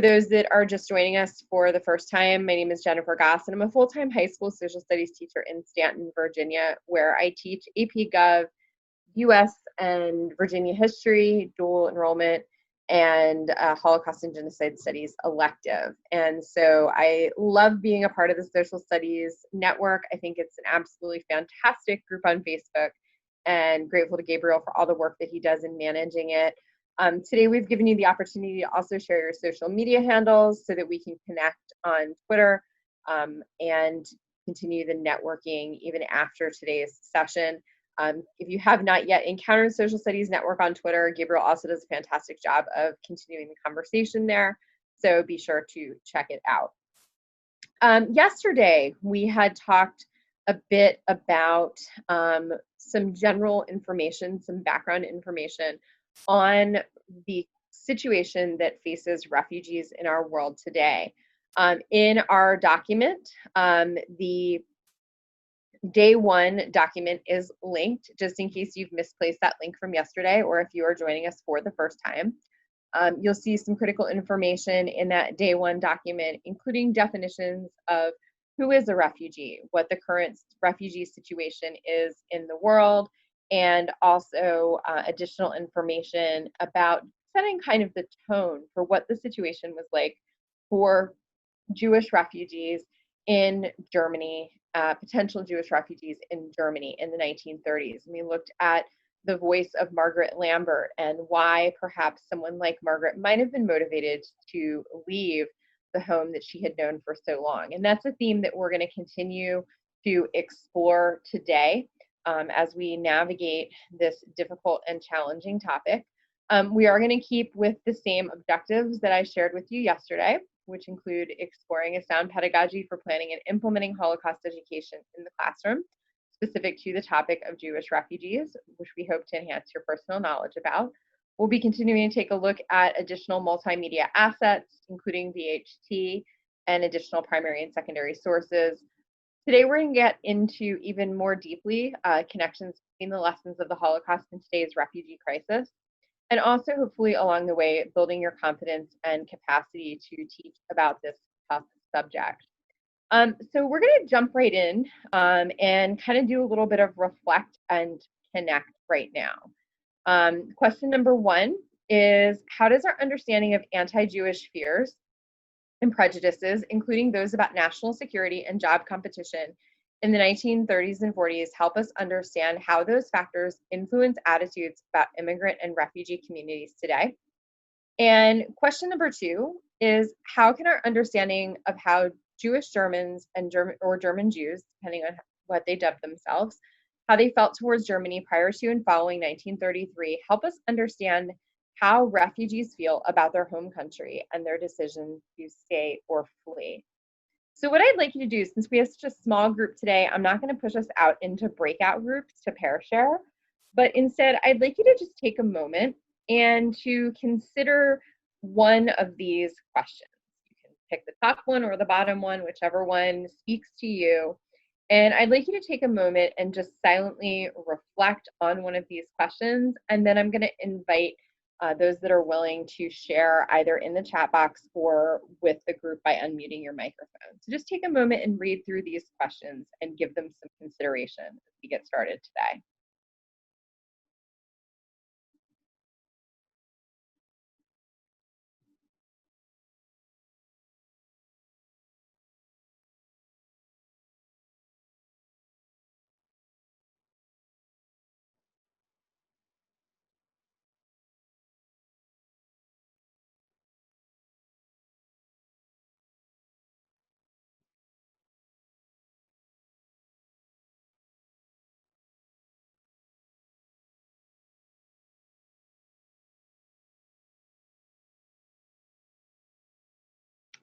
For those that are just joining us for the first time, my name is Jennifer Goss, and I'm a full-time high school social studies teacher in Stanton, Virginia, where I teach AP Gov, US and Virginia history, dual enrollment, and Holocaust and Genocide Studies elective. And so I love being a part of the Social Studies Network. I think it's an absolutely fantastic group on Facebook, and grateful to Gabriel for all the work that he does in managing it. Today we've given you the opportunity to also share your social media handles so that we can connect on Twitter and continue the networking even after today's session. If you have not yet encountered Social Studies Network on Twitter, Gabriel also does a fantastic job of continuing the conversation there, so be sure to check it out. Yesterday, we had talked a bit about some general information, some background information on the situation that faces refugees in our world today. In our document, the Day 1 document is linked, just in case you've misplaced that link from yesterday, or if you are joining us for the first time. You'll see some critical information in that Day 1 document, including definitions of who is a refugee, what the current refugee situation is in the world, and also additional information about setting kind of the tone for what the situation was like for Jewish refugees in Germany, potential Jewish refugees in Germany in the 1930s. And we looked at the voice of Margaret Lambert and why perhaps someone like Margaret might have been motivated to leave the home that she had known for so long. And that's a theme that we're going to continue to explore today as we navigate this difficult and challenging topic. We are going to keep with the same objectives that I shared with you yesterday, which include exploring a sound pedagogy for planning and implementing Holocaust education in the classroom, specific to the topic of Jewish refugees, which we hope to enhance your personal knowledge about. We'll be continuing to take a look at additional multimedia assets, including VHT and additional primary and secondary sources. Today, we're going to get into even more deeply connections between the lessons of the Holocaust and today's refugee crisis, and also hopefully along the way, building your confidence and capacity to teach about this tough subject. So we're going to jump right in and kind of do a little bit of reflect and connect right now. Question number 1 is, how does our understanding of anti-Jewish fears and prejudices, including those about national security and job competition in the 1930s and 40s, help us understand how those factors influence attitudes about immigrant and refugee communities today? And question number 2 is, how can our understanding of how Jewish Germans and German Jews, depending on what they dubbed themselves, how they felt towards Germany prior to and following 1933, help us understand how refugees feel about their home country and their decision to stay or flee? So what I'd like you to do, since we have such a small group today, I'm not going to push us out into breakout groups to pair share, but instead I'd like you to just take a moment and to consider one of these questions. You can pick the top one or the bottom one, whichever one speaks to you. And I'd like you to take a moment and just silently reflect on one of these questions. And then I'm going to invite those that are willing to share either in the chat box or with the group by unmuting your microphone. So just take a moment and read through these questions and give them some consideration as we get started today.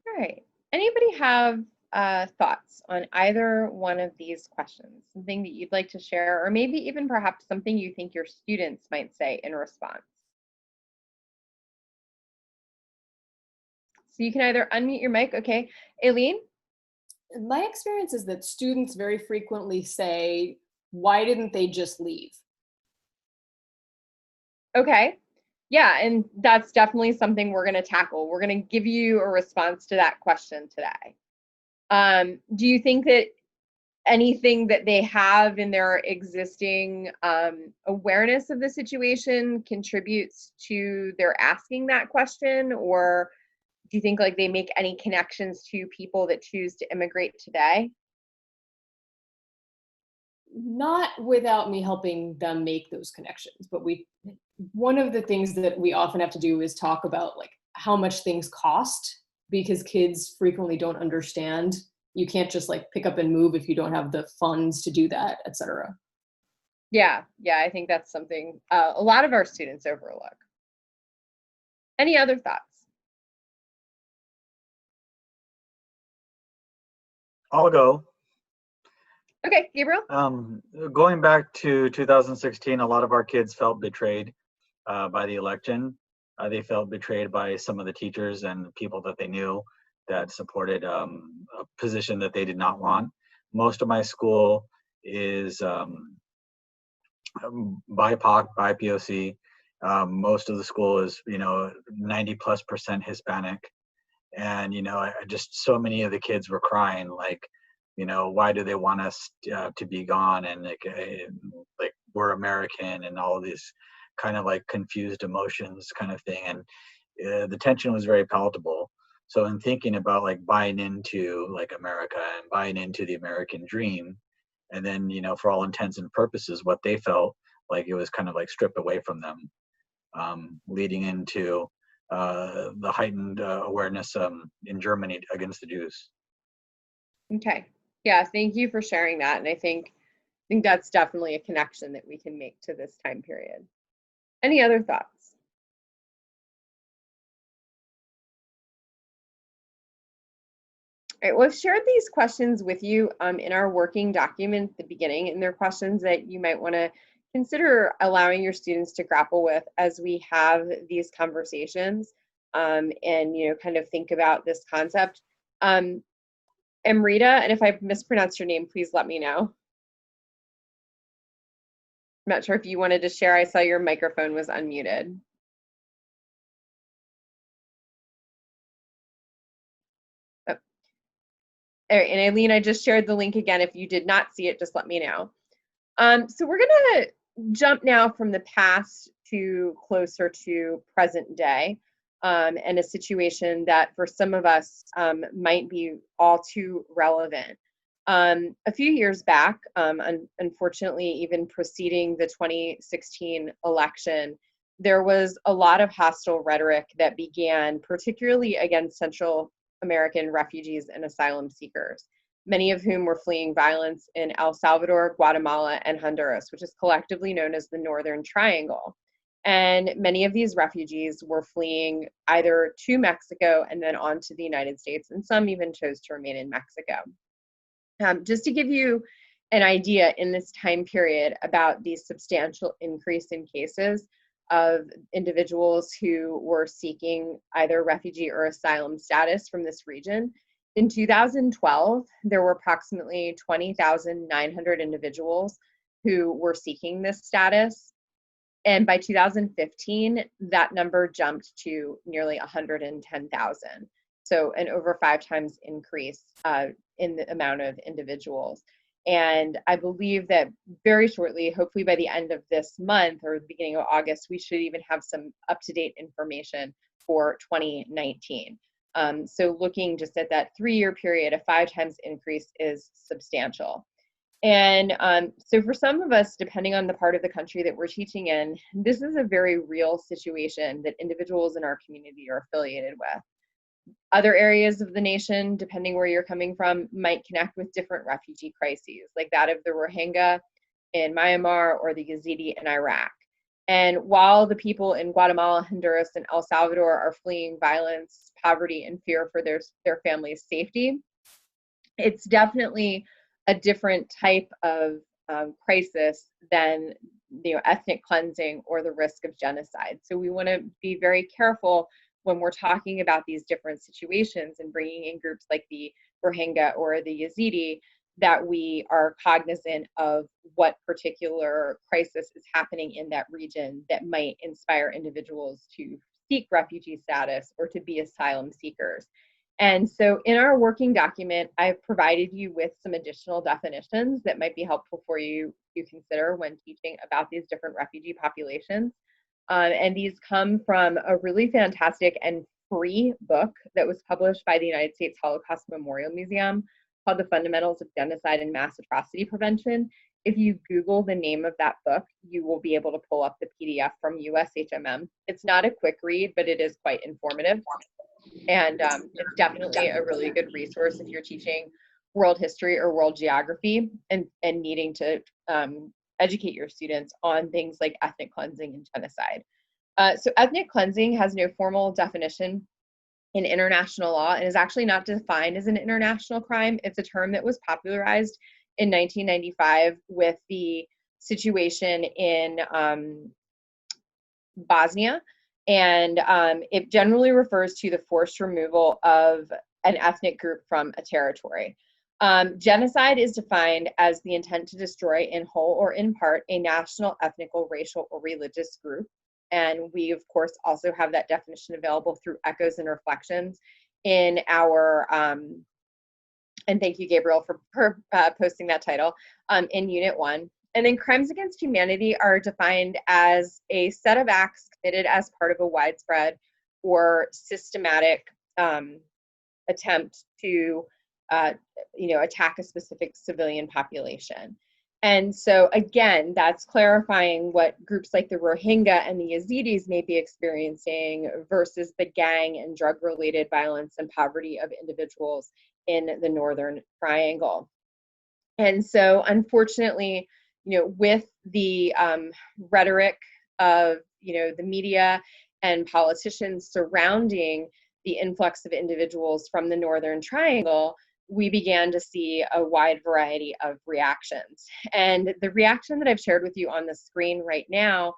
All right. Anybody have thoughts on either one of these questions? Something that you'd like to share, or maybe even perhaps something you think your students might say in response? So you can either unmute your mic. Okay. Aileen? My experience is that students very frequently say, why didn't they just leave? Okay. Yeah, and that's definitely something we're going to tackle. We're going to give you a response to that question today. Do you think that anything that they have in their existing awareness of the situation contributes to their asking that question? Or do you think like they make any connections to people that choose to immigrate today? Not without me helping them make those connections, but one of the things that we often have to do is talk about like how much things cost, because kids frequently don't understand. You can't just like pick up and move if you don't have the funds to do that, etc. Yeah, I think that's something a lot of our students overlook. Any other thoughts? I'll go. Okay, Gabriel? Going back to 2016, a lot of our kids felt betrayed by the election. They felt betrayed by some of the teachers and people that they knew that supported a position that they did not want. Most of my school is BIPOC, BIPOC. Most of the school is, 90+% Hispanic. And, just so many of the kids were crying, like, why do they want us to be gone? And like we're American and all of these kind of like confused emotions kind of thing. And the tension was very palatable. So in thinking about like buying into like America and buying into the American dream, and then, for all intents and purposes, what they felt like it was kind of like stripped away from them, leading into the heightened awareness in Germany against the Jews. Okay. Yeah, thank you for sharing that. And I think that's definitely a connection that we can make to this time period. Any other thoughts? All right, well, I've shared these questions with you in our working document at the beginning, and they're questions that you might want to consider allowing your students to grapple with as we have these conversations and, kind of think about this concept. Amrita, and if I've mispronounced your name, please let me know. I'm not sure if you wanted to share. I saw your microphone was unmuted. Oh. All right, and Aileen, I just shared the link again. If you did not see it, just let me know. So we're going to jump now from the past to closer to present day, and a situation that for some of us might be all too relevant. A few years back, unfortunately, even preceding the 2016 election, there was a lot of hostile rhetoric that began, particularly against Central American refugees and asylum seekers, many of whom were fleeing violence in El Salvador, Guatemala, and Honduras, which is collectively known as the Northern Triangle. And many of these refugees were fleeing either to Mexico and then on to the United States, and some even chose to remain in Mexico. Just to give you an idea in this time period about the substantial increase in cases of individuals who were seeking either refugee or asylum status from this region, in 2012, there were approximately 20,900 individuals who were seeking this status. And by 2015, that number jumped to nearly 110,000. So an over 5 times increase in the amount of individuals. And I believe that very shortly, hopefully by the end of this month or the beginning of August, we should even have some up-to-date information for 2019. So looking just at that 3-year period, a 5 times increase is substantial. And so for some of us, depending on the part of the country that we're teaching in, this is a very real situation that individuals in our community are affiliated with. Other areas of the nation, depending where you're coming from, might connect with different refugee crises, like that of the Rohingya in Myanmar or the Yazidi in Iraq. And while the people in Guatemala, Honduras, and El Salvador are fleeing violence, poverty, and fear for their family's safety, it's definitely a different type of crisis than ethnic cleansing or the risk of genocide. So we want to be very careful when we're talking about these different situations and bringing in groups like the Rohingya or the Yazidi, that we are cognizant of what particular crisis is happening in that region that might inspire individuals to seek refugee status or to be asylum seekers. And so in our working document, I've provided you with some additional definitions that might be helpful for you to consider when teaching about these different refugee populations. And these come from a really fantastic and free book that was published by the United States Holocaust Memorial Museum called The Fundamentals of Genocide and Mass Atrocity Prevention. If you Google the name of that book, you will be able to pull up the PDF from USHMM. It's not a quick read, but it is quite informative. And it's definitely a really good resource if you're teaching world history or world geography and needing to educate your students on things like ethnic cleansing and genocide. So ethnic cleansing has no formal definition in international law and is actually not defined as an international crime. It's a term that was popularized in 1995 with the situation in Bosnia. And it generally refers to the forced removal of an ethnic group from a territory. Genocide is defined as the intent to destroy in whole or in part a national, ethnical, racial, or religious group. And we, of course, also have that definition available through Echoes and Reflections in our, and thank you, Gabriel, for posting that title, in Unit 1. And then crimes against humanity are defined as a set of acts committed as part of a widespread or systematic attempt to, attack a specific civilian population. And so again, that's clarifying what groups like the Rohingya and the Yazidis may be experiencing versus the gang and drug-related violence and poverty of individuals in the Northern Triangle. And so unfortunately, with the rhetoric of, the media and politicians surrounding the influx of individuals from the Northern Triangle, we began to see a wide variety of reactions. And the reaction that I've shared with you on the screen right now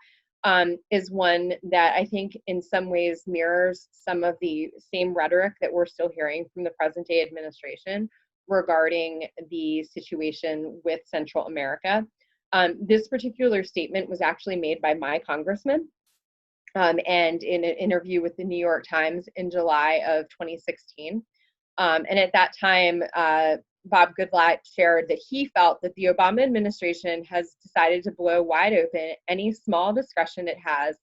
is one that I think in some ways mirrors some of the same rhetoric that we're still hearing from the present day administration regarding the situation with Central America. This particular statement was actually made by my congressman and in an interview with the New York Times in July of 2016. And at that time, Bob Goodlatte shared that he felt that the Obama administration has decided to blow wide open any small discretion it has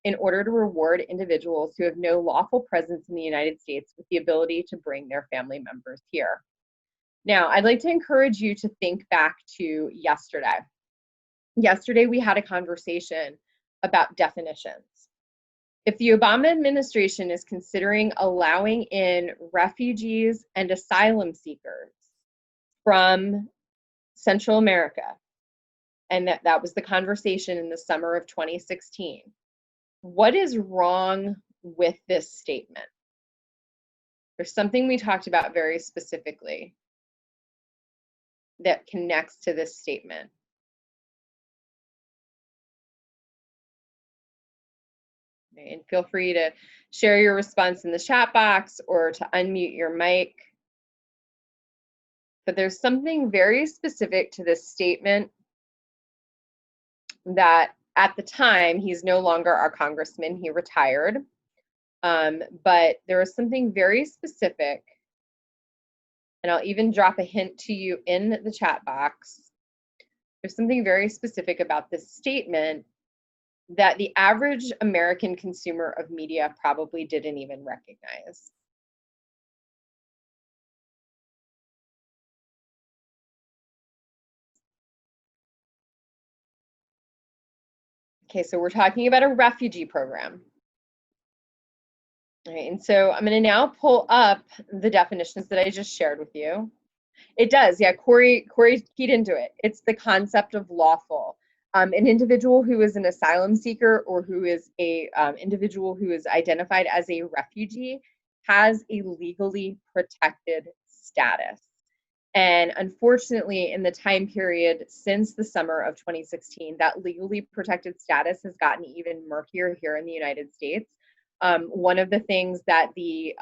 in order to reward individuals who have no lawful presence in the United States with the ability to bring their family members here. Now, I'd like to encourage you to think back to yesterday. Yesterday, we had a conversation about definitions. If the Obama administration is considering allowing in refugees and asylum seekers from Central America, and that was the conversation in the summer of 2016, what is wrong with this statement? There's something we talked about very specifically that connects to this statement. And feel free to share your response in the chat box or to unmute your mic. But there's something very specific to this statement that at the time, he's no longer our congressman, he retired. But there was something very specific, and I'll even drop a hint to you in the chat box. There's something very specific about this statement that the average American consumer of media probably didn't even recognize. Okay, so we're talking about a refugee program. All right, and so I'm going to now pull up the definitions that I just shared with you. It does, yeah, Corey keyed into it. It's the concept of lawful. An individual who is an asylum seeker or who is a individual who is identified as a refugee has a legally protected status. And unfortunately, in the time period since the summer of 2016, that legally protected status has gotten even murkier here in the United States. One of the things that the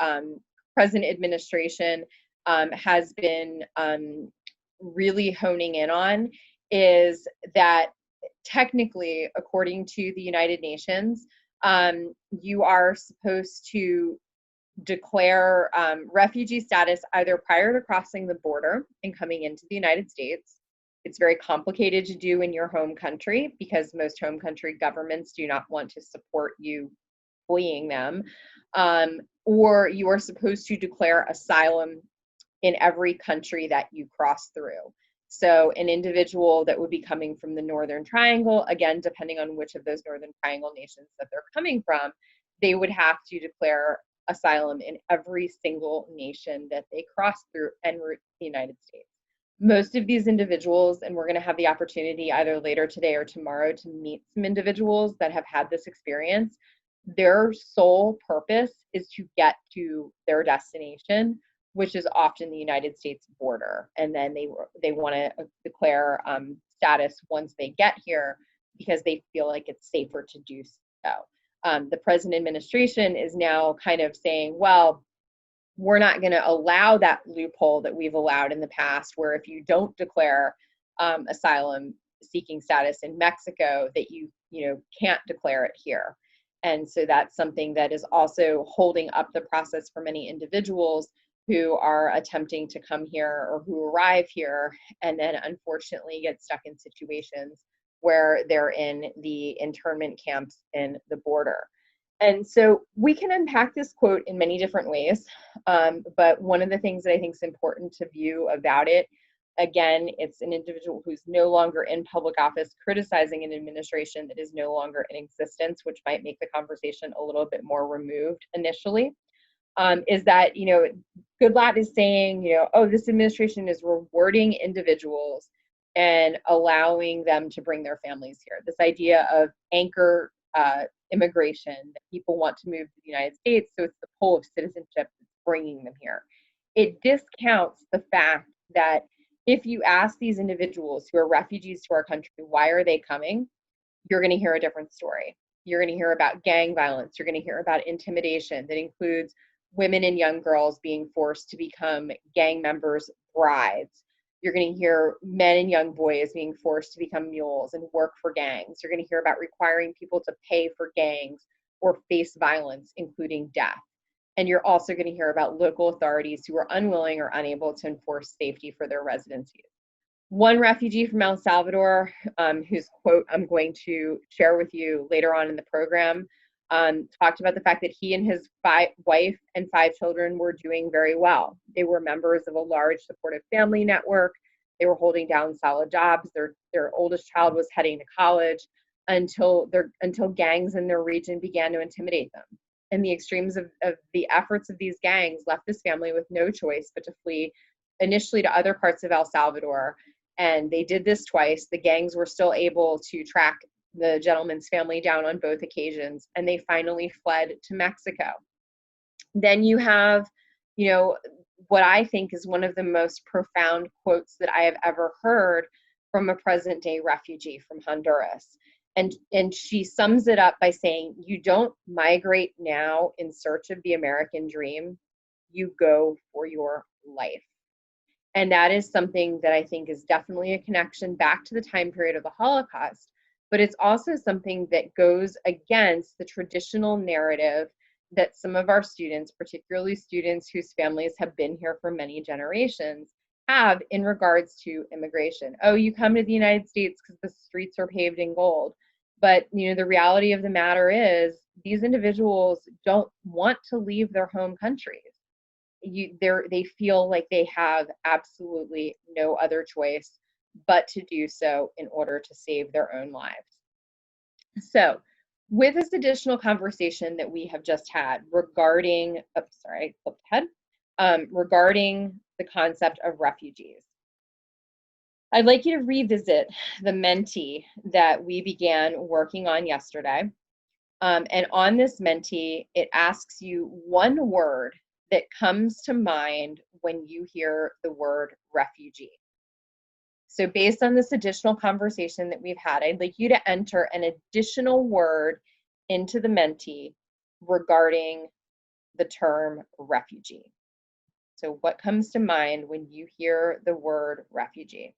present administration has been really honing in on is that technically, according to the United Nations, you are supposed to declare refugee status either prior to crossing the border and coming into the United States. It's very complicated to do in your home country because most home country governments do not want to support you fleeing them. Or you are supposed to declare asylum in every country that you cross through. So an individual that would be coming from the Northern Triangle, again, depending on which of those Northern Triangle nations that they're coming from, they would have to declare asylum in every single nation that they cross through en route to the United States. Most of these individuals, and we're going to have the opportunity either later today or tomorrow to meet some individuals that have had this experience, their sole purpose is to get to their destination, which is often the United States border. And then they want to declare status once they get here because they feel like it's safer to do so. The present administration is now kind of saying, well, we're not going to allow that loophole that we've allowed in the past, where if you don't declare asylum seeking status in Mexico, that you can't declare it here. And so that's something that is also holding up the process for many individuals who are attempting to come here or who arrive here and then unfortunately get stuck in situations where they're in the internment camps in the border. And so we can unpack this quote in many different ways, but one of the things that I think is important to view about it, again, it's an individual who's no longer in public office criticizing an administration that is no longer in existence, which might make the conversation a little bit more removed initially, is that, Goodlatte is saying, oh, this administration is rewarding individuals and allowing them to bring their families here. This idea of anchor immigration, that people want to move to the United States, so it's the pull of citizenship that's bringing them here. It discounts the fact that if you ask these individuals who are refugees to our country, why are they coming? You're going to hear a different story. You're going to hear about gang violence. You're going to hear about intimidation that includes women and young girls being forced to become gang members' brides. You're going to hear men and young boys being forced to become mules and work for gangs. You're going to hear about requiring people to pay for gangs or face violence, including death. And you're also going to hear about local authorities who are unwilling or unable to enforce safety for their residents. One refugee from El Salvador, whose quote I'm going to share with you later on in the program, talked about the fact that he and his wife and 5 children were doing very well. They were members of a large supportive family network. They were holding down solid jobs. Their oldest child was heading to college until gangs in their region began to intimidate them. And the extremes of the efforts of these gangs left this family with no choice but to flee initially to other parts of El Salvador. And they did this twice. The gangs were still able to track the gentleman's family down on both occasions, and they finally fled to Mexico. Then you have, what I think is one of the most profound quotes that I have ever heard from a present day refugee from Honduras. And she sums it up by saying, you don't migrate now in search of the American dream, you go for your life. And that is something that I think is definitely a connection back to the time period of the Holocaust, but it's also something that goes against the traditional narrative that some of our students, particularly students whose families have been here for many generations, have in regards to immigration. Oh, you come to the United States because the streets are paved in gold. But the reality of the matter is these individuals don't want to leave their home countries. They feel like they have absolutely no other choice but to do so in order to save their own lives. So with this additional conversation that we have just had regarding, regarding the concept of refugees, I'd like you to revisit the Menti that we began working on yesterday. And on this Menti, it asks you one word that comes to mind when you hear the word refugee. So based on this additional conversation that we've had, I'd like you to enter an additional word into the Menti regarding the term refugee. So what comes to mind when you hear the word refugee?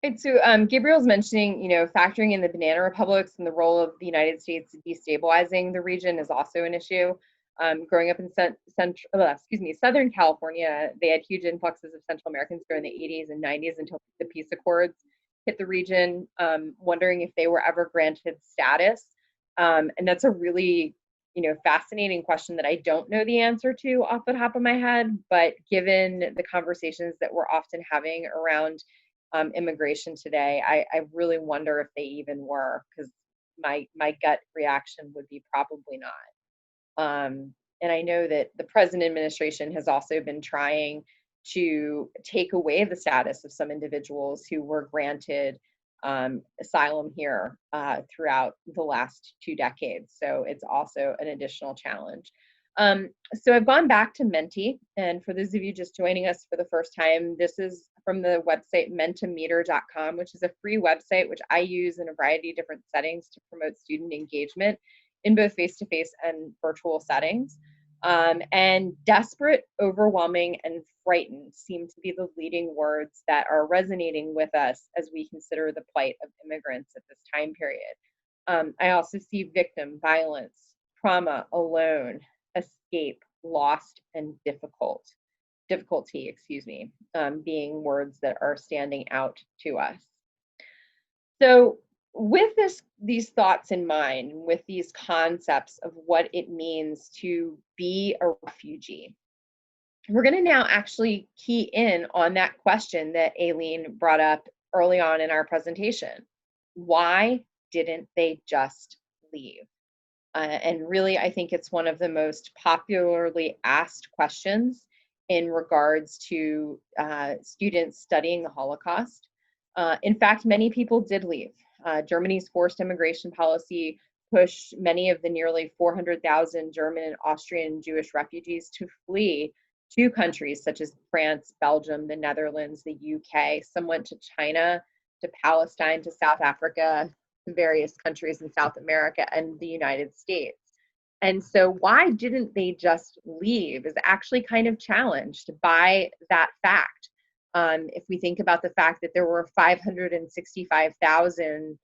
Right, so Gabriel's mentioning, factoring in the banana republics and the role of the United States destabilizing the region is also an issue. Growing up in Southern California, they had huge influxes of Central Americans during the 80s and 90s until the peace accords hit the region, wondering if they were ever granted status. And that's a really, fascinating question that I don't know the answer to off the top of my head, but given the conversations that we're often having around immigration today, I really wonder if they even were, because my gut reaction would be probably not. And I know that the present administration has also been trying to take away the status of some individuals who were granted asylum here throughout the last 2 decades. So it's also an additional challenge. So I've gone back to Menti, and for those of you just joining us for the first time, this is from the website mentimeter.com, which is a free website which I use in a variety of different settings to promote student engagement in both face-to-face and virtual settings. And desperate, overwhelming, and frightened seem to be the leading words that are resonating with us as we consider the plight of immigrants at this time period. I also see victim, violence, trauma, alone, escape, lost, and difficulty, being words that are standing out to us. So with these thoughts in mind, with these concepts of what it means to be a refugee, we're going to now actually key in on that question that Aileen brought up early on in our presentation. Why didn't they just leave? And really, I think it's one of the most popularly asked questions in regards to students studying the Holocaust. In fact, many people did leave. Germany's forced immigration policy pushed many of the nearly 400,000 German and Austrian Jewish refugees to flee to countries such as France, Belgium, the Netherlands, the UK. Some went to China, to Palestine, to South Africa, to various countries in South America and the United States. And so why didn't they just leave is actually kind of challenged by that fact. If we think about the fact that there were 565,000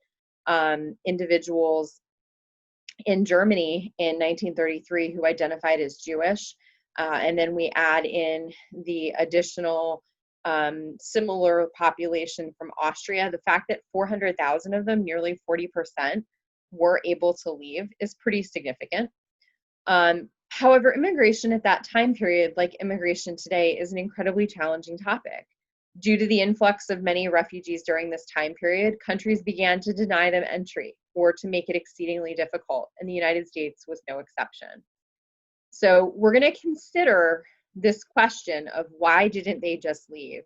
individuals in Germany in 1933 who identified as Jewish, and then we add in the additional similar population from Austria, the fact that 400,000 of them, nearly 40%, were able to leave is pretty significant. However, immigration at that time period, like immigration today, is an incredibly challenging topic. Due to the influx of many refugees during this time period, countries began to deny them entry or to make it exceedingly difficult, and the United States was no exception. So we're going to consider this question of why didn't they just leave,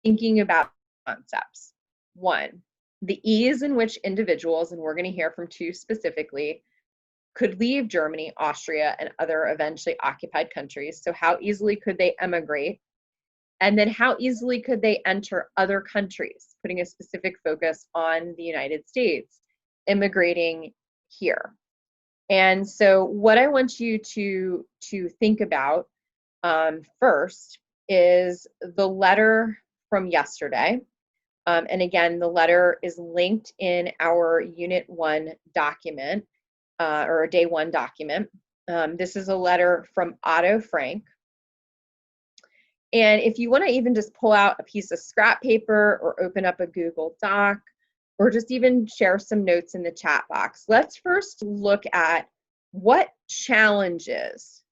thinking about concepts. One, the ease in which individuals, and we're going to hear from two specifically, could leave Germany, Austria, and other eventually occupied countries. So how easily could they emigrate? And then how easily could they enter other countries, putting a specific focus on the United States, immigrating here. And so what I want you to think about first is the letter from yesterday. And again, the letter is linked in our Unit 1 document, or a Day 1 document. This is a letter from Otto Frank. And if you want to even just pull out a piece of scrap paper or open up a Google Doc, or just even share some notes in the chat box, let's first look at what challenges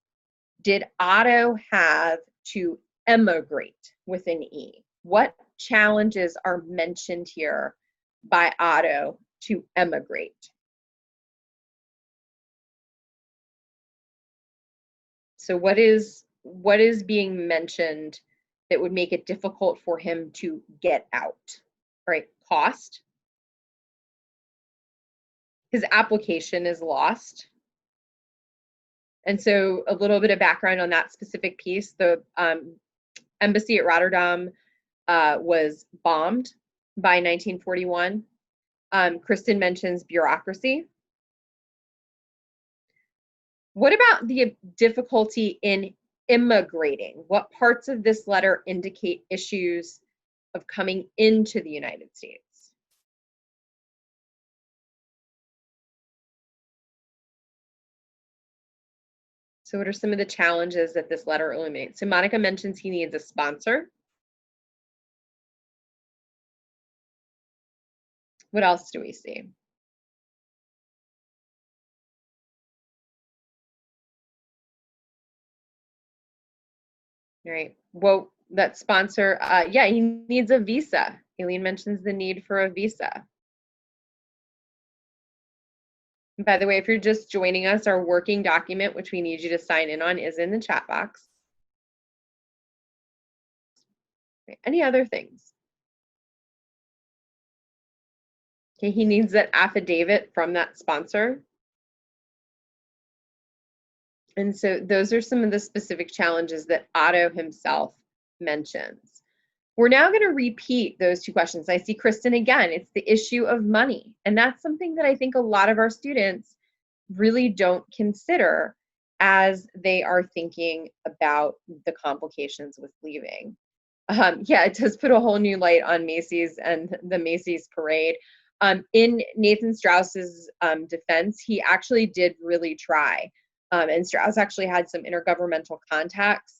did Otto have to emigrate with an E? What challenges are mentioned here by Otto to emigrate. So what is being mentioned that would make it difficult for him to get out? Right? Cost. His application is lost. And so a little bit of background on that specific piece. The embassy at Rotterdam was bombed by 1941. Kristen mentions bureaucracy. What about the difficulty in immigrating? What parts of this letter indicate issues of coming into the United States? So what are some of the challenges that this letter illuminates? So Monica mentions he needs a sponsor. What else do we see? All right. Well, that sponsor, yeah, he needs a visa. Aileen mentions the need for a visa. And by the way, if you're just joining us, our working document, which we need you to sign in on, is in the chat box. Okay. Any other things? Okay, he needs that affidavit from that sponsor. And so those are some of the specific challenges that Otto himself mentions. We're now going to repeat those two questions. I see Kristen again. It's the issue of money. And that's something that I think a lot of our students really don't consider as they are thinking about the complications with leaving. Yeah, it does put a whole new light on Macy's and the Macy's parade. In Nathan Strauss's defense, he actually did really try. And Strauss actually had some intergovernmental contacts.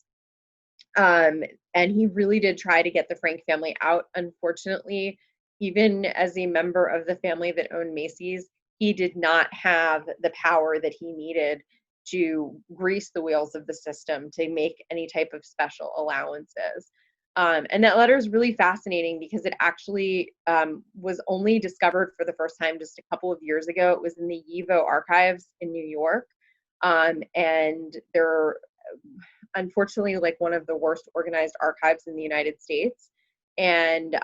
And he really did try to get the Frank family out. Unfortunately, even as a member of the family that owned Macy's, he did not have the power that he needed to grease the wheels of the system to make any type of special allowances. And that letter is really fascinating because it actually was only discovered for the first time just a couple of years ago. It was in the YIVO archives in New York. And they're unfortunately like one of the worst organized archives in the United States. And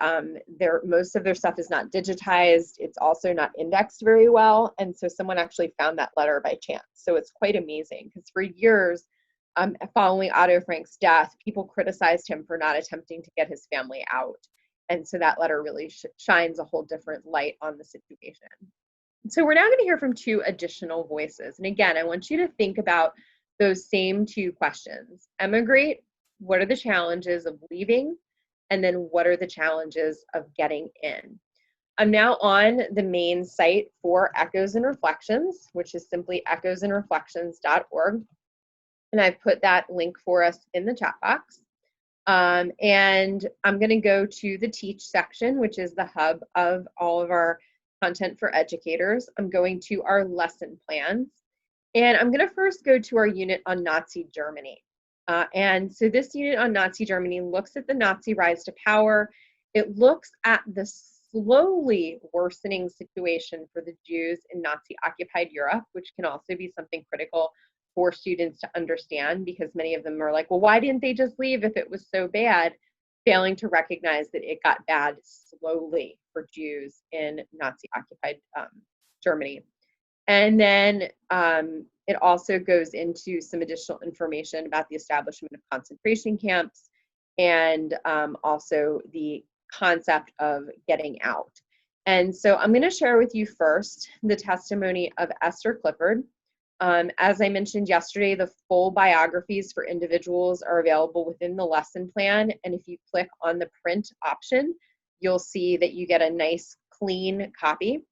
most of their stuff is not digitized. It's also not indexed very well. And so someone actually found that letter by chance. So it's quite amazing because for years, following Otto Frank's death, people criticized him for not attempting to get his family out. And so that letter really shines a whole different light on the situation. So we're now going to hear from two additional voices. And again, I want you to think about those same two questions. Emigrate, what are the challenges of leaving? And then what are the challenges of getting in? I'm now on the main site for Echoes and Reflections, which is simply echoesandreflections.org. And I've put that link for us in the chat box. And I'm going to go to the Teach section, which is the hub of all of our content for educators. I'm going to our lesson plans. And I'm going to first go to our unit on Nazi Germany. And so this unit on Nazi Germany looks at the Nazi rise to power. It looks at the slowly worsening situation for the Jews in Nazi-occupied Europe, which can also be something critical for students to understand because many of them are like, well, why didn't they just leave if it was so bad? Failing to recognize that it got bad slowly for Jews in Nazi-occupied Germany. And then it also goes into some additional information about the establishment of concentration camps and also the concept of getting out. And so I'm going to share with you first the testimony of Esther Clifford. As I mentioned yesterday, the full biographies for individuals are available within the lesson plan. And if you click on the print option, you'll see that you get a nice clean copy.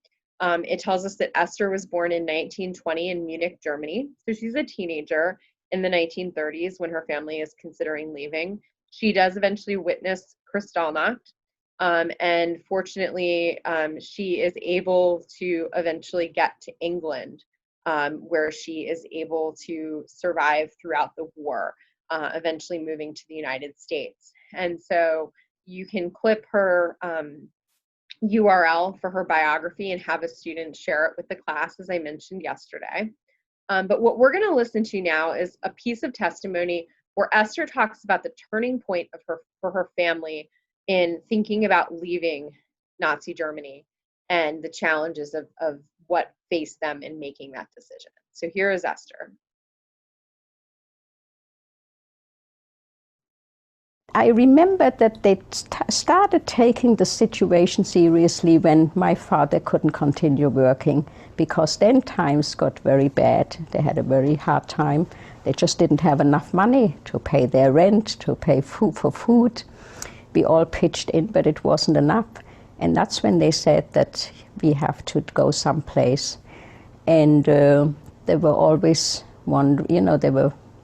It tells us that Esther was born in 1920 in Munich, Germany. So she's a teenager in the 1930s when her family is considering leaving. She does eventually witness Kristallnacht. And fortunately, she is able to eventually get to England, where she is able to survive throughout the war, eventually moving to the United States. And so you can clip her URL for her biography and have a student share it with the class, as I mentioned yesterday. But what we're going to listen to now is a piece of testimony where Esther talks about the turning point of for her family in thinking about leaving Nazi Germany and the challenges of what faced them in making that decision. So here is Esther. I remember that they started taking the situation seriously when my father couldn't continue working, because then times got very bad. They had a very hard time. They just didn't have enough money to pay their rent, to pay for food. We all pitched in, but it wasn't enough. And that's when they said that we have to go someplace. And they were always wondering,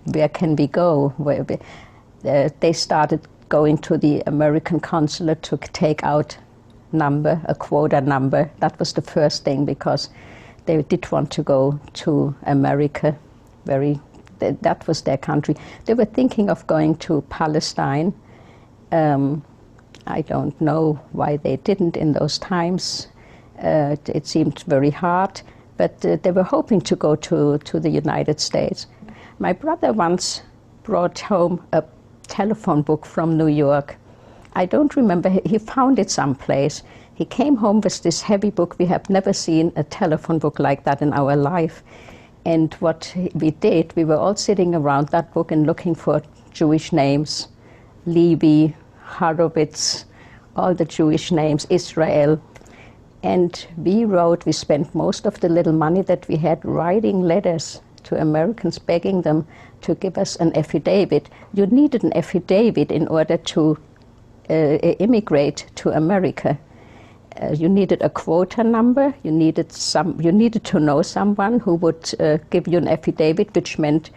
where can we go? They started going to the American consulate to take out a quota number. That was the first thing, because they did want to go to America. That was their country. They were thinking of going to Palestine. I don't know why they didn't in those times. It seemed very hard, but they were hoping to go to the United States. My brother once brought home a telephone book from New York. I don't remember, he found it someplace. He came home with this heavy book. We have never seen a telephone book like that in our life. And what we did, we were all sitting around that book and looking for Jewish names. Levi, Horowitz, all the Jewish names, Israel. And we spent most of the little money that we had writing letters to Americans, begging them to give us an affidavit. You needed an affidavit in order to immigrate to America. You needed a quota number. You needed to know someone who would give you an affidavit, which meant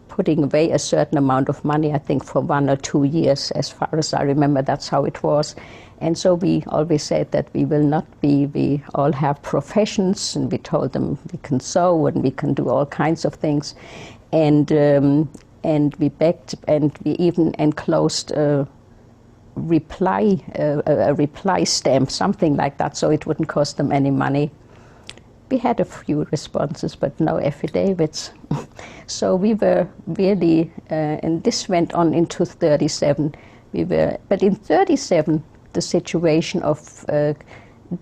putting away a certain amount of money, I think for 1 or 2 years, as far as I remember. That's how it was. And so we always said that we all have professions, and we told them we can sew and we can do all kinds of things. And we begged, and we even enclosed a reply stamp, something like that, so it wouldn't cost them any money. We had a few responses, but no affidavits. So we were really, and this went on into 37. But in 37, the situation of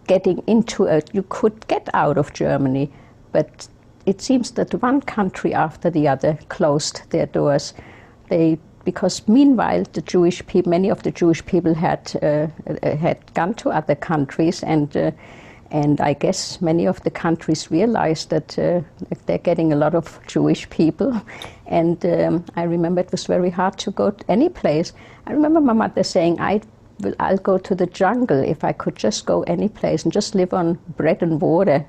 getting into you could get out of Germany, but it seems that one country after the other closed their doors. Because meanwhile, many of the Jewish people had gone to other countries, and I guess many of the countries realized that they're getting a lot of Jewish people. And I remember it was very hard to go to any place. I remember my mother saying, I'll go to the jungle if I could just go any place and just live on bread and water.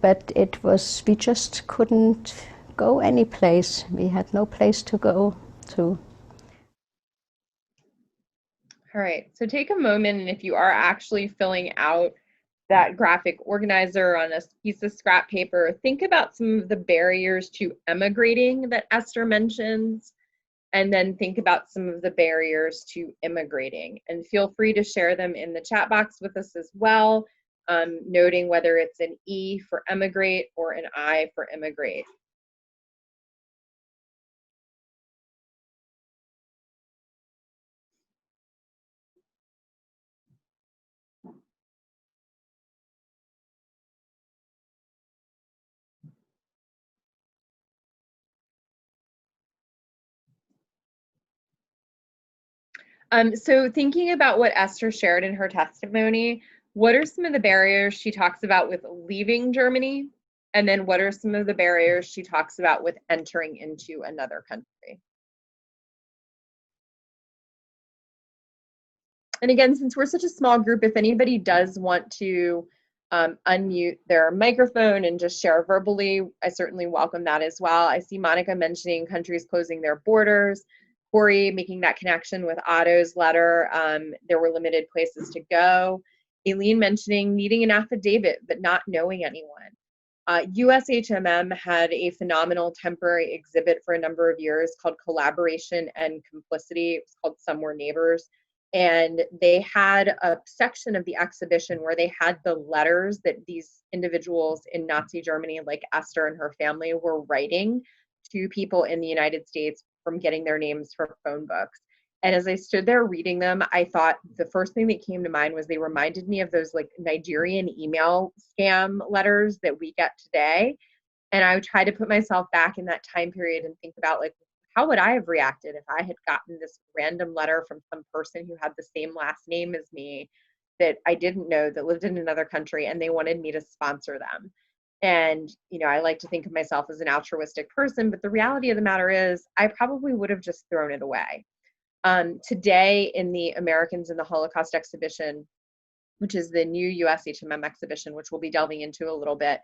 But we just couldn't go any place. We had no place to go to. All right, so take a moment, and if you are actually filling out that graphic organizer on a piece of scrap paper, think about some of the barriers to emigrating that Esther mentions, and then think about some of the barriers to immigrating. And feel free to share them in the chat box with us as well, noting whether it's an E for emigrate or an I for immigrate. So thinking about what Esther shared in her testimony, what are some of the barriers she talks about with leaving Germany? And then what are some of the barriers she talks about with entering into another country? And again, since we're such a small group, if anybody does want to unmute their microphone and just share verbally, I certainly welcome that as well. I see Monica mentioning countries closing their borders. Corey making that connection with Otto's letter. There were limited places to go. Aileen mentioning needing an affidavit, but not knowing anyone. USHMM had a phenomenal temporary exhibit for a number of years called Collaboration and Complicity. It was called Some Were Neighbors. And they had a section of the exhibition where they had the letters that these individuals in Nazi Germany, like Esther and her family, were writing to people in the United States from getting their names from phone books. And as I stood there reading them, I thought the first thing that came to mind was they reminded me of those like Nigerian email scam letters that we get today. And I would try to put myself back in that time period and think about, like, how would I have reacted if I had gotten this random letter from some person who had the same last name as me that I didn't know, that lived in another country, and they wanted me to sponsor them. And, you know, I like to think of myself as an altruistic person, but the reality of the matter is I probably would have just thrown it away. Today in the Americans in the Holocaust exhibition, which is the new USHMM exhibition, which we'll be delving into a little bit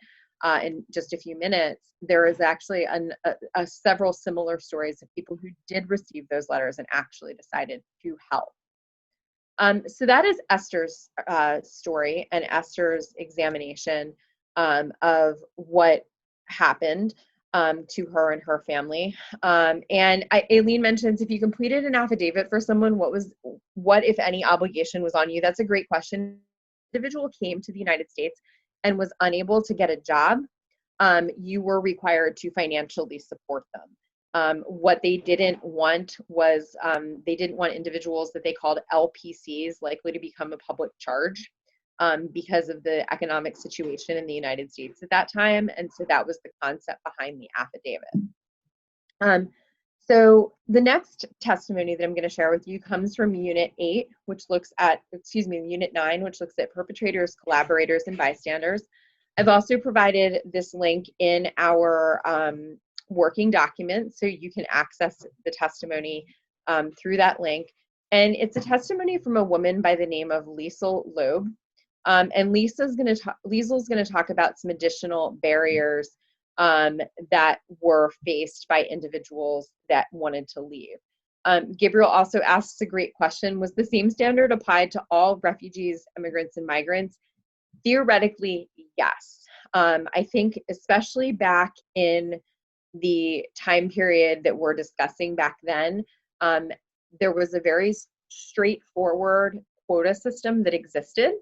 in just a few minutes, there is actually several similar stories of people who did receive those letters and actually decided to help. So that is Esther's story and Esther's examination of what happened to her and her family. And Aileen mentions, if you completed an affidavit for someone, what if any obligation was on you? That's a great question. The individual came to the United States and was unable to get a job, you were required to financially support them. What they didn't want was, they didn't want individuals that they called LPCs, likely to become a public charge, because of the economic situation in the United States at that time. And so that was the concept behind the affidavit. So the next testimony that I'm going to share with you comes from Unit 8, which looks at, Unit 9, which looks at perpetrators, collaborators, and bystanders. I've also provided this link in our working document, so you can access the testimony through that link. And it's a testimony from a woman by the name of Liesl Loeb. And Liesl's going to talk about some additional barriers that were faced by individuals that wanted to leave. Gabriel also asks a great question: was the same standard applied to all refugees, immigrants, and migrants? Theoretically, yes. I think especially back in the time period that we're discussing back then, there was a very straightforward quota system that existed.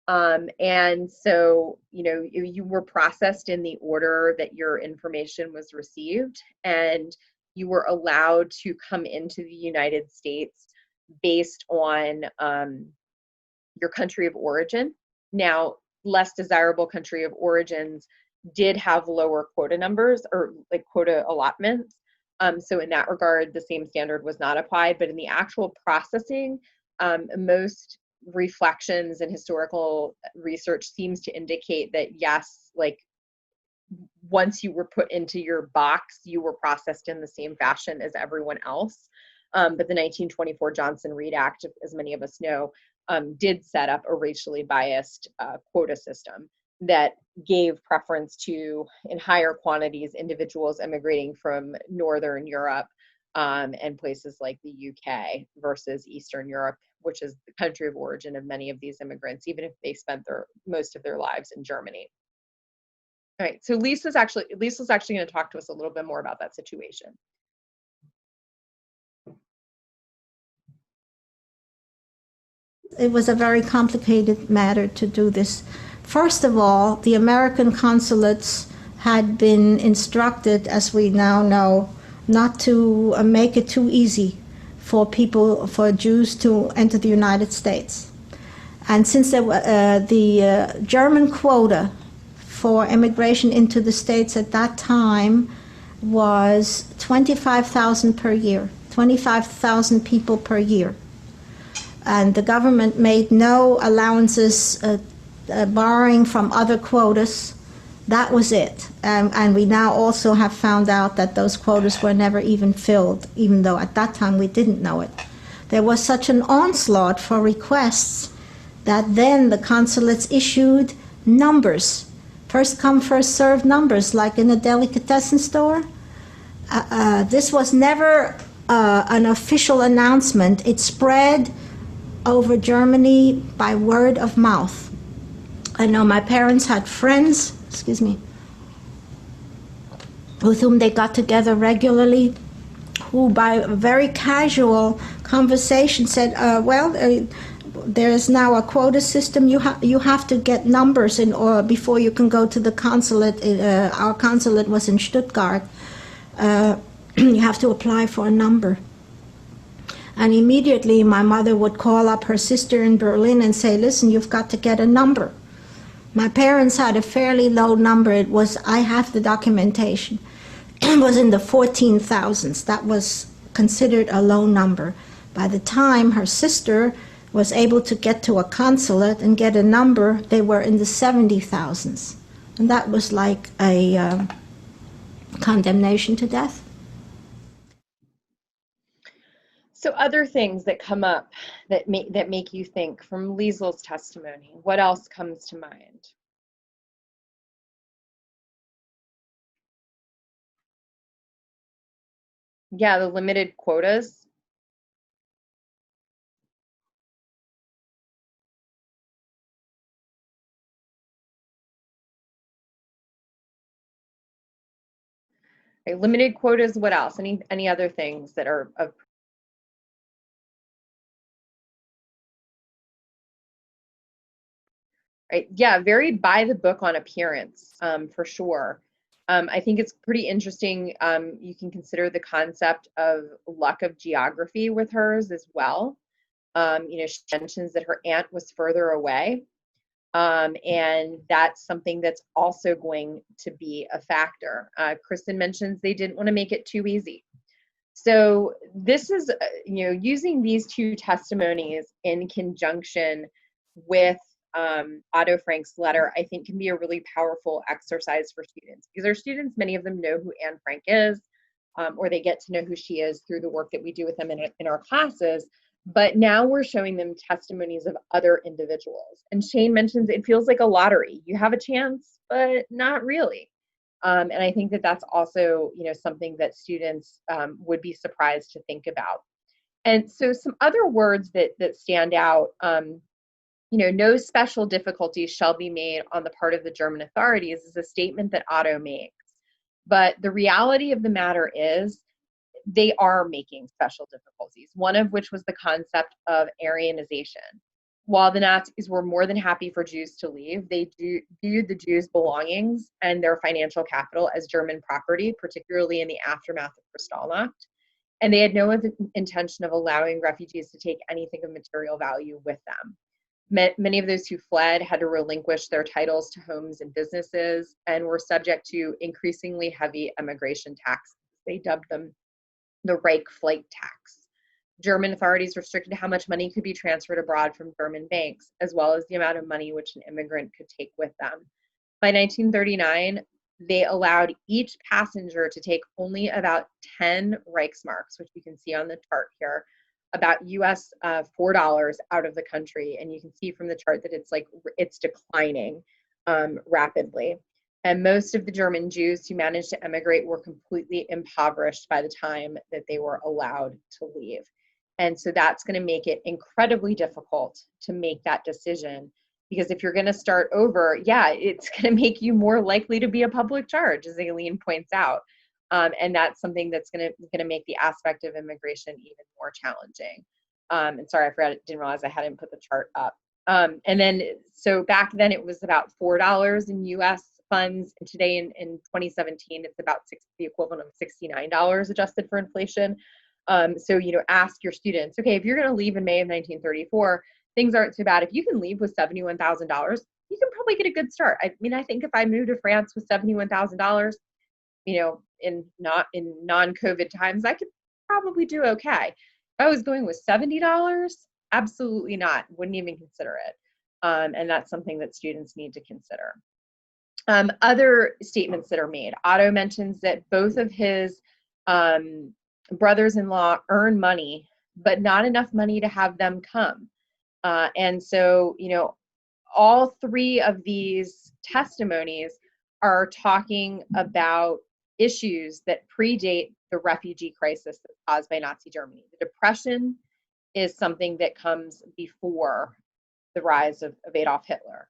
And so, you know, you were processed in the order that your information was received, and you were allowed to come into the United States based on your country of origin. Now, less desirable country of origins did have lower quota numbers, or like quota allotments. So in that regard, the same standard was not applied, but in the actual processing, most reflections and historical research seems to indicate that yes, like once you were put into your box, you were processed in the same fashion as everyone else. But the 1924 Johnson-Reed Act, as many of us know, did set up a racially biased quota system that gave preference to, in higher quantities, individuals immigrating from Northern Europe and places like the UK versus Eastern Europe, which is the country of origin of many of these immigrants, even if they spent most of their lives in Germany. All right, so Lisa's actually going to talk to us a little bit more about that situation. It was a very complicated matter to do this. First of all, the American consulates had been instructed, as we now know, not to make it too easy for Jews to enter the United States. And since the German quota for immigration into the States at that time was 25,000 per year, 25,000 people per year. And the government made no allowances, borrowing from other quotas. That was it. And we now also have found out that those quotas were never even filled, even though at that time we didn't know it. There was such an onslaught for requests that then the consulates issued numbers, first come, first served numbers, like in a delicatessen store. This was never an official announcement. It spread over Germany by word of mouth. I know my parents had friends, with whom they got together regularly, who by a very casual conversation said, there is now a quota system. You have to get numbers in or before you can go to the consulate. Our consulate was in Stuttgart. You have to apply for a number. And immediately my mother would call up her sister in Berlin and say, listen, you've got to get a number. My parents had a fairly low number. It was, I have the documentation. It was in the 14,000s. That was considered a low number. By the time her sister was able to get to a consulate and get a number, they were in the 70,000s. And that was like a condemnation to death. So other things that come up that make you think from Liesel's testimony, what else comes to mind? Yeah, the limited quotas. Okay, limited quotas, what else? Any other things that are of right? Yeah, very by the book on appearance, for sure. I think it's pretty interesting. You can consider the concept of luck of geography with hers as well. She mentions that her aunt was further away, and that's something that's also going to be a factor. Kristen mentions they didn't want to make it too easy. So this is, using these two testimonies in conjunction with Otto Frank's letter, I think can be a really powerful exercise for students, because our students, many of them know who Anne Frank is, or they get to know who she is through the work that we do with them in our classes. But now we're showing them testimonies of other individuals. And Shane mentions it feels like a lottery. You have a chance, but not really. And I think that that's also, something that students would be surprised to think about. And so some other words that stand out, no special difficulties shall be made on the part of the German authorities is a statement that Otto makes. But the reality of the matter is they are making special difficulties, one of which was the concept of Aryanization. While the Nazis were more than happy for Jews to leave, they viewed the Jews' belongings and their financial capital as German property, particularly in the aftermath of Kristallnacht. And they had no intention of allowing refugees to take anything of material value with them. Many of those who fled had to relinquish their titles to homes and businesses and were subject to increasingly heavy immigration taxes. They dubbed them the Reich flight tax. German authorities restricted how much money could be transferred abroad from German banks, as well as the amount of money which an immigrant could take with them. By 1939, they allowed each passenger to take only about 10 Reichsmarks, which you can see on the chart here, about US $4 out of the country. And you can see from the chart that it's declining rapidly. And most of the German Jews who managed to emigrate were completely impoverished by the time that they were allowed to leave. And so that's going to make it incredibly difficult to make that decision, because if you're going to start over, it's going to make you more likely to be a public charge, as Aileen points out. And that's something that's going to make the aspect of immigration even more challenging. And sorry, didn't realize I hadn't put the chart up. And then, so back then it was about $4 in US funds, and today in 2017 it's about the equivalent of $69 adjusted for inflation. So ask your students, okay, if you're going to leave in May of 1934, things aren't so bad. If you can leave with $71,000, you can probably get a good start. I think if I moved to France with $71,000, in non-COVID times, I could probably do okay. If I was going with $70, absolutely not. Wouldn't even consider it. And that's something that students need to consider. Other statements that are made. Otto mentions that both of his brothers-in-law earn money, but not enough money to have them come. And so, all three of these testimonies are talking about issues that predate the refugee crisis that's caused by Nazi Germany. The Depression is something that comes before the rise of Adolf Hitler.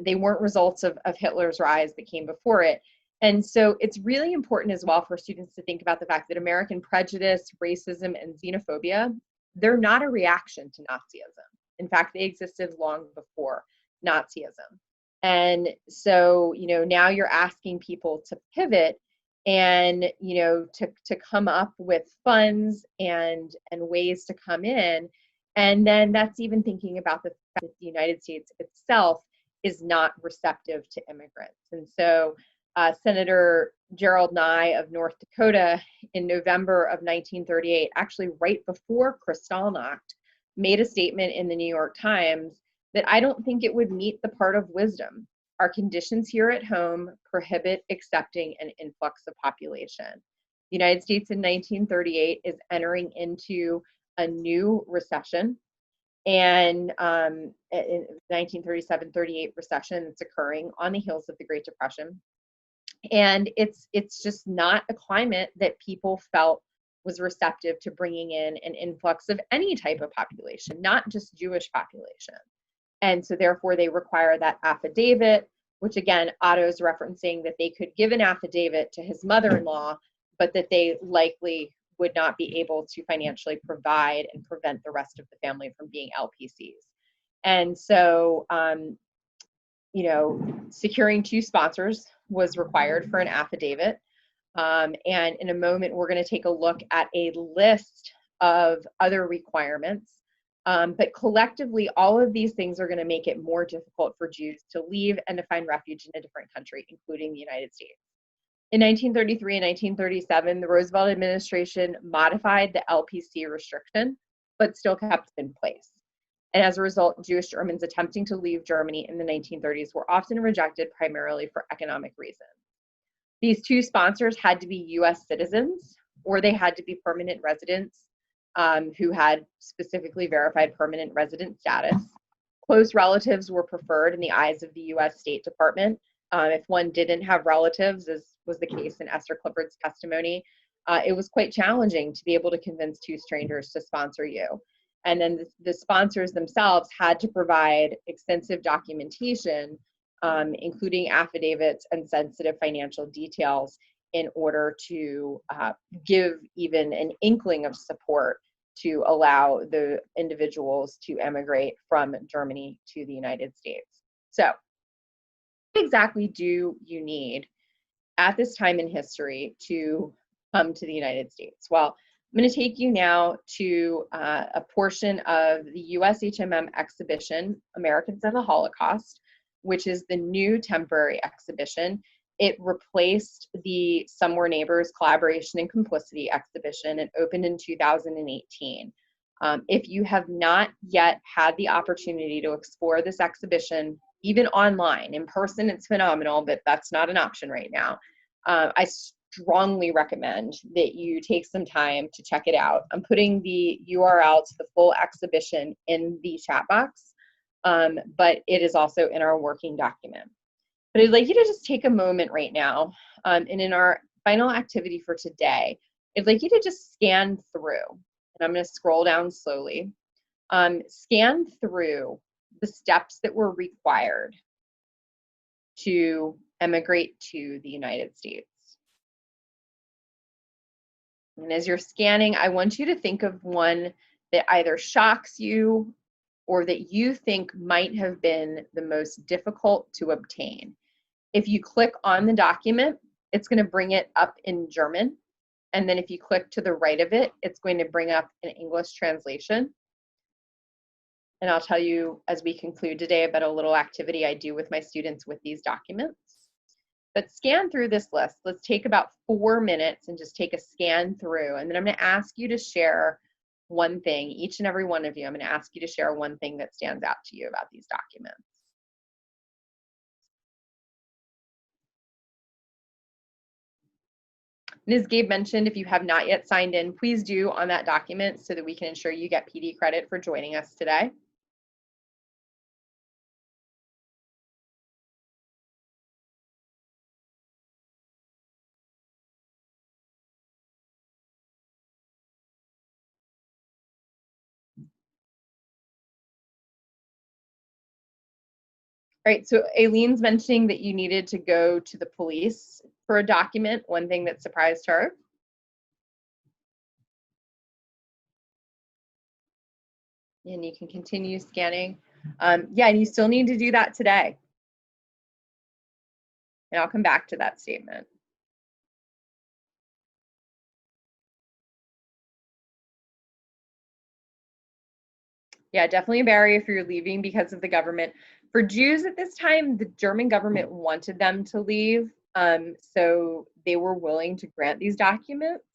They weren't results of Hitler's rise that came before it. And so it's really important as well for students to think about the fact that American prejudice, racism, and xenophobia, they're not a reaction to Nazism. In fact, they existed long before Nazism. And so, now you're asking people to pivot and, to come up with funds and ways to come in. And then that's even thinking about the fact that the United States itself is not receptive to immigrants. And so Senator Gerald Nye of North Dakota in November of 1938, actually right before Kristallnacht, made a statement in the New York Times that I don't think it would meet the part of wisdom. Our conditions here at home prohibit accepting an influx of population. The United States in 1938 is entering into a new recession, and in 1937-38 recession that's occurring on the heels of the Great Depression. And it's just not a climate that people felt was receptive to bringing in an influx of any type of population, not just Jewish population. And so therefore they require that affidavit, which again, Otto's referencing that they could give an affidavit to his mother-in-law, but that they likely would not be able to financially provide and prevent the rest of the family from being LPCs. And so, securing 2 sponsors was required for an affidavit. And in a moment, we're going to take a look at a list of other requirements. But collectively, all of these things are going to make it more difficult for Jews to leave and to find refuge in a different country, including the United States. In 1933 and 1937, the Roosevelt administration modified the LPC restriction, but still kept it in place. And as a result, Jewish Germans attempting to leave Germany in the 1930s were often rejected primarily for economic reasons. These 2 sponsors had to be US citizens, or they had to be permanent residents who had specifically verified permanent resident status. Close relatives were preferred in the eyes of the US State Department. If one didn't have relatives, as was the case in Esther Clifford's testimony, it was quite challenging to be able to convince 2 strangers to sponsor you. And then the sponsors themselves had to provide extensive documentation, including affidavits and sensitive financial details, in order to give even an inkling of support to allow the individuals to emigrate from Germany to the United States. So, what exactly do you need at this time in history to come to the United States? Well, I'm going to take you now to a portion of the USHMM exhibition, Americans and the Holocaust, which is the new temporary exhibition. It replaced the Some Were Neighbors Collaboration and Complicity exhibition and opened in 2018. If you have not yet had the opportunity to explore this exhibition, even online, in person it's phenomenal, but that's not an option right now. I strongly recommend that you take some time to check it out. I'm putting the URL to the full exhibition in the chat box, but it is also in our working document. But I'd like you to just take a moment right now, and in our final activity for today, I'd like you to just scan through, and I'm going to scroll down slowly, scan through the steps that were required to emigrate to the United States. And as you're scanning, I want you to think of one that either shocks you or that you think might have been the most difficult to obtain. If you click on the document, it's going to bring it up in German. And then if you click to the right of it, it's going to bring up an English translation. And I'll tell you as we conclude today about a little activity I do with my students with these documents. But scan through this list. Let's take about 4 minutes and just take a scan through. And then I'm going to ask you to share one thing, each and every one of you. I'm going to ask you to share one thing that stands out to you about these documents. And as Gabe mentioned, if you have not yet signed in, please do on that document so that we can ensure you get PD credit for joining us today. All right, so Aileen's mentioning that you needed to go to the police for a document, one thing that surprised her. And you can continue scanning. Yeah, and you still need to do that today. And I'll come back to that statement. Yeah, definitely a barrier if you're leaving because of the government. For Jews at this time, the German government wanted them to leave, so they were willing to grant these documents.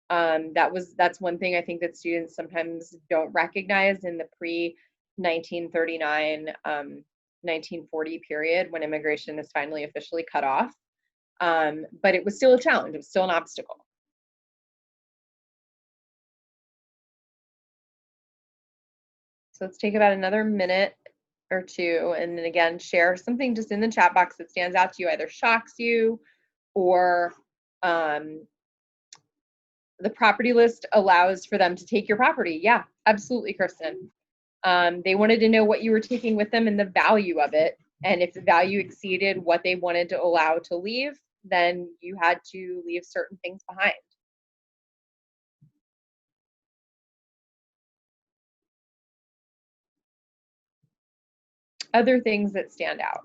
That's one thing I think that students sometimes don't recognize in the pre-1939, 1940 period when immigration is finally officially cut off. But it was still a challenge. It was still an obstacle. So let's take about another minute or two, and then again, share something just in the chat box that stands out to you, either shocks you or the property list allows for them to take your property. Yeah, absolutely, Kristen. They wanted to know what you were taking with them and the value of it. And if the value exceeded what they wanted to allow to leave, then you had to leave certain things behind. Other things that stand out.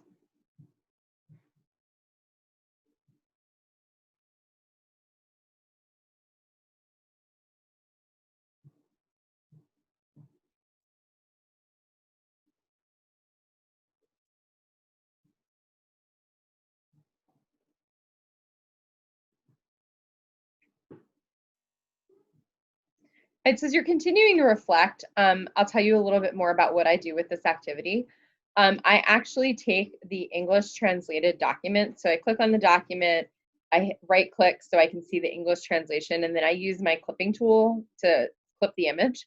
It says you're continuing to reflect. I'll tell you a little bit more about what I do with this activity. I actually take the English translated document. So I click on the document, I right click so I can see the English translation, and then I use my clipping tool to clip the image.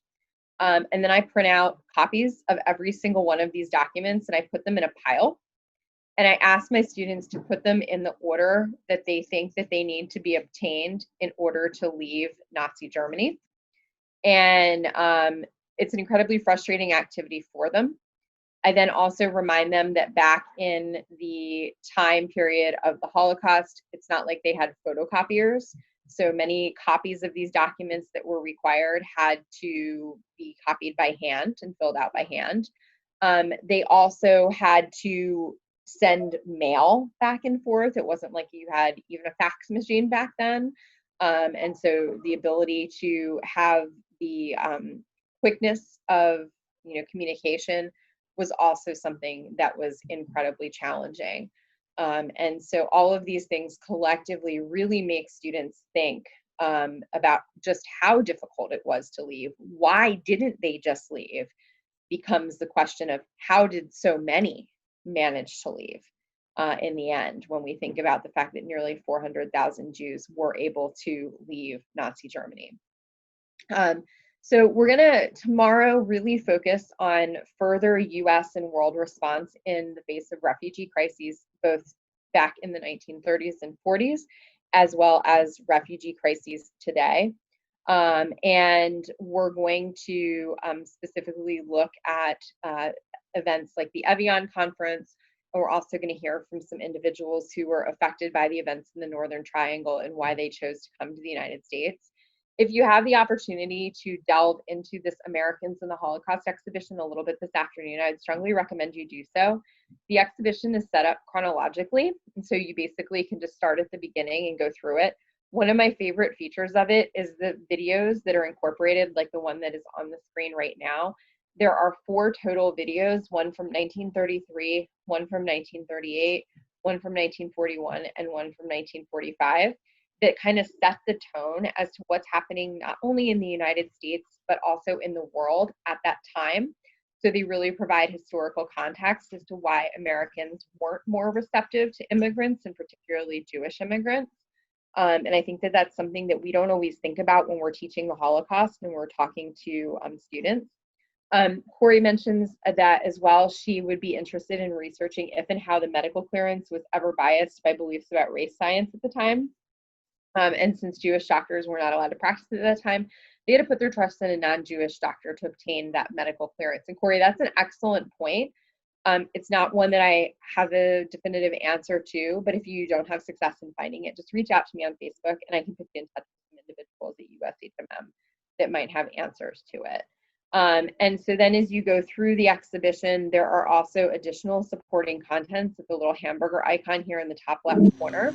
And then I print out copies of every single one of these documents and I put them in a pile. And I ask my students to put them in the order that they think that they need to be obtained in order to leave Nazi Germany. And it's an incredibly frustrating activity for them. I then also remind them that back in the time period of the Holocaust, it's not like they had photocopiers. So many copies of these documents that were required had to be copied by hand and filled out by hand. They also had to send mail back and forth. It wasn't like you had even a fax machine back then. And so the ability to have the quickness of communication was also something that was incredibly challenging. And so all of these things collectively really make students think about just how difficult it was to leave. Why didn't they just leave? Becomes the question of how did so many manage to leave in the end, when we think about the fact that nearly 400,000 Jews were able to leave Nazi Germany. So we're gonna tomorrow really focus on further US and world response in the face of refugee crises, both back in the 1930s and 40s, as well as refugee crises today. And we're going to specifically look at events like the Evian conference, and we're also going to hear from some individuals who were affected by the events in the Northern Triangle and why they chose to come to the United States. If you have the opportunity to delve into this Americans in the Holocaust exhibition a little bit this afternoon, I'd strongly recommend you do so. The exhibition is set up chronologically, and so you basically can just start at the beginning and go through it. One of my favorite features of it is the videos that are incorporated, like the one that is on the screen right now. There are 4 total videos, one from 1933, one from 1938, one from 1941, and one from 1945. That kind of set the tone as to what's happening not only in the United States, but also in the world at that time. So they really provide historical context as to why Americans weren't more receptive to immigrants, and particularly Jewish immigrants. And I think that that's something that we don't always think about when we're teaching the Holocaust and we're talking to students. Corey mentions that as well. She would be interested in researching if and how the medical clearance was ever biased by beliefs about race science at the time. And since Jewish doctors were not allowed to practice at that time, they had to put their trust in a non-Jewish doctor to obtain that medical clearance. And Corey, that's an excellent point. It's not one that I have a definitive answer to, but if you don't have success in finding it, just reach out to me on Facebook and I can put you in touch with some individuals at USHMM that might have answers to it. And so then as you go through the exhibition, there are also additional supporting contents with the little hamburger icon here in the top left corner.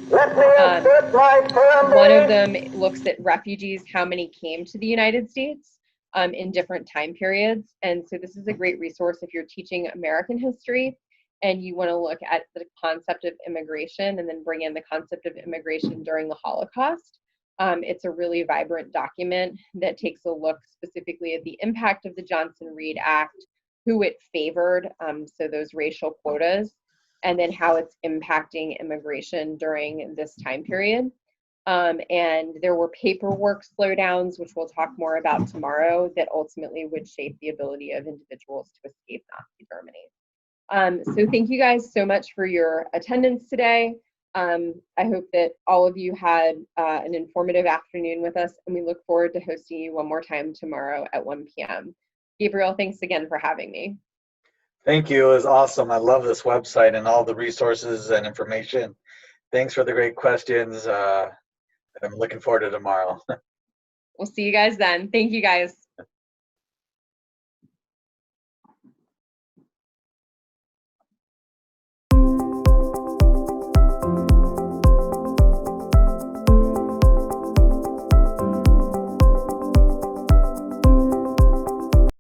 One of them looks at refugees, how many came to the United States in different time periods. And so this is a great resource if you're teaching American history and you want to look at the concept of immigration and then bring in the concept of immigration during the Holocaust. It's a really vibrant document that takes a look specifically at the impact of the Johnson-Reed Act, who it favored, so those racial quotas, and then how it's impacting immigration during this time period. And there were paperwork slowdowns, which we'll talk more about tomorrow, that ultimately would shape the ability of individuals to escape Nazi Germany. So thank you guys so much for your attendance today. I hope that all of you had an informative afternoon with us, and we look forward to hosting you one more time tomorrow at 1 p.m. Gabriel, thanks again for having me. Thank you. It was awesome. I love this website and all the resources and information. Thanks for the great questions. I'm looking forward to tomorrow. We'll see you guys then. Thank you guys.